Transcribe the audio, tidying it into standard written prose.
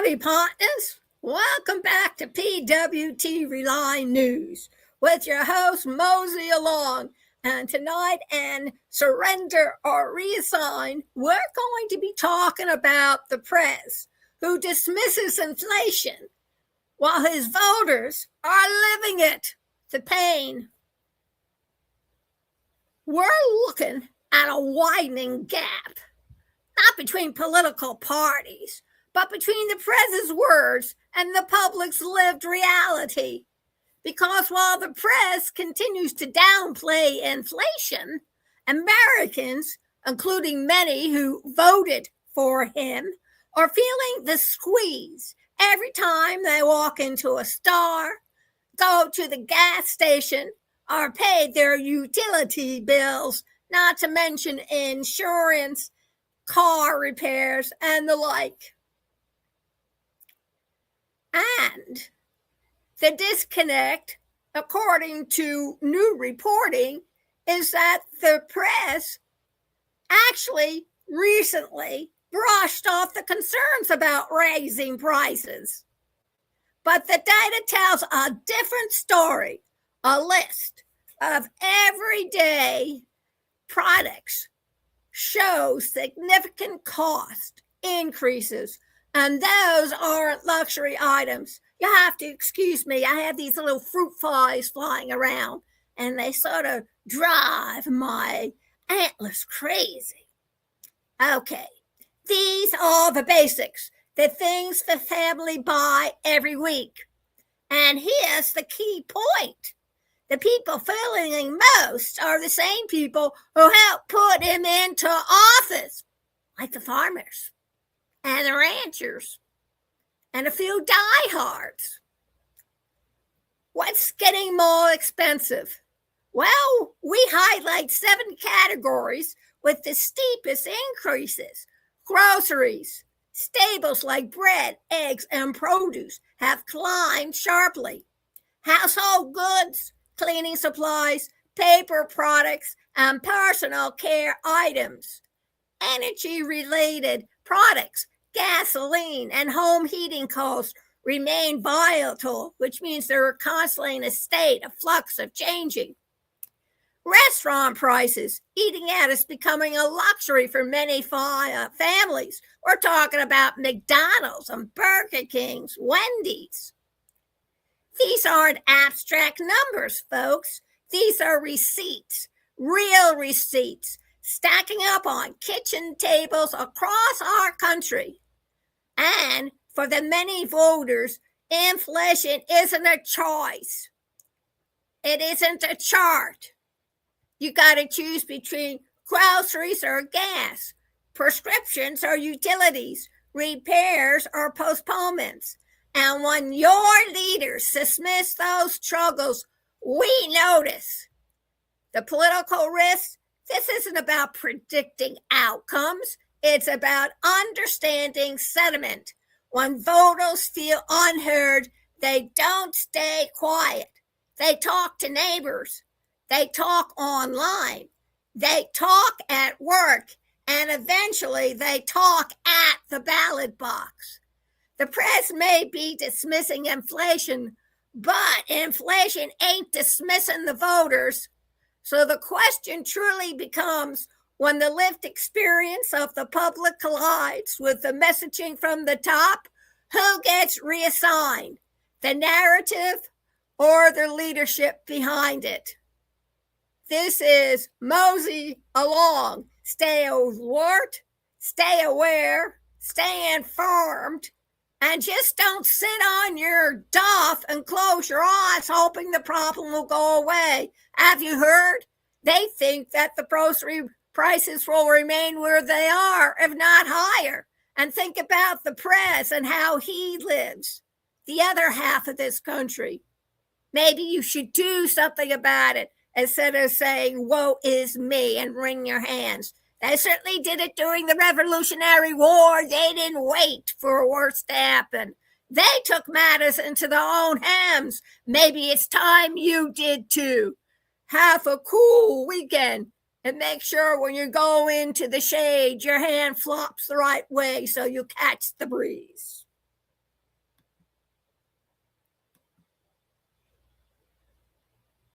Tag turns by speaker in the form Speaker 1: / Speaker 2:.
Speaker 1: Howdy, partners. Welcome back to PWTRELYNEWS with your host, Mosey Along. And tonight, in Surrender or Reassign, we're going to be talking about the PREZ, who dismisses inflation while his voters are living it, the pain. We're looking at a widening gap, not between political parties, but between the PREZ'S words and the public's lived reality. Because while the PREZ continues to downplay inflation, Americans, including many who voted for him, are feeling the squeeze every time they walk into a store, go to the gas station, or pay their utility bills, not to mention insurance, car repairs, and the like. And the disconnect, according to new reporting, is that the PREZ actually recently brushed off the concerns about raising prices. But the data tells a different story. A list of everyday products shows significant cost increases, and those aren't luxury items. You have to excuse me. I have these little fruit flies flying around, and they sort of drive my antlers crazy. Okay, these are the basics, the things the family buy every week. And here's the key point. The people feeling most are the same people who helped put him into office, like the farmers and the ranchers and a few diehards. What's getting more expensive? Well, we highlight 7 categories with the steepest increases. Groceries, staples like bread, eggs, and produce have climbed sharply. Household goods, cleaning supplies, paper products, and personal care items. Energy-related products, gasoline, and home heating costs remain volatile, which means they're constantly in a state of flux of changing. Restaurant prices, eating out is becoming a luxury for many families. We're talking about McDonald's and Burger King's, Wendy's. These aren't abstract numbers, folks. These are receipts, real receipts, stacking up on kitchen tables across our country. And for the many voters, inflation isn't a choice. It isn't a chart. You got to choose between groceries or gas, prescriptions or utilities, repairs or postponements. And when your leaders dismiss those struggles, we notice. The political risks, this isn't about predicting outcomes. It's about understanding sentiment. When voters feel unheard, they don't stay quiet. They talk to neighbors. They talk online. They talk at work. And eventually they talk at the ballot box. The press may be dismissing inflation, but inflation ain't dismissing the voters. So the question truly becomes, when the lived experience of the public collides with the messaging from the top, who gets reassigned? The narrative or the leadership behind it? This is Mosey Along. Stay alert, stay aware, stay informed, and just don't sit on your duff and close your eyes hoping the problem will go away. Have you heard? They think that the grocery prices will remain where they are, if not higher. And think about the PREZ and how he lives, the other half of this country. Maybe you should do something about it instead of saying, woe is me, and wring your hands. They certainly did it during the Revolutionary War. They didn't wait for worse to happen. They took matters into their own hands. Maybe it's time you did too. Have a cool weekend and make sure when you go into the shade, your hand flops the right way so you catch the breeze.